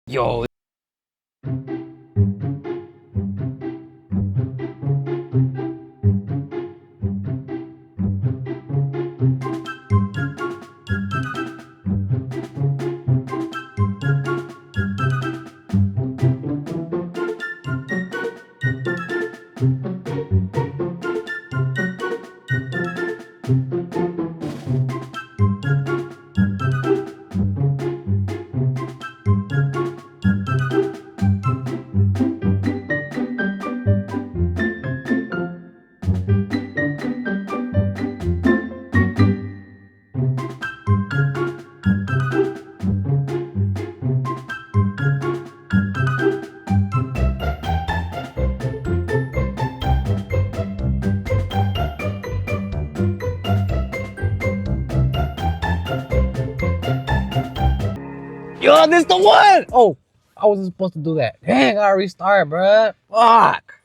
Yo. Yo, this the one! Oh, I wasn't supposed to do that. Dang, I gotta restart, bruh. Fuck.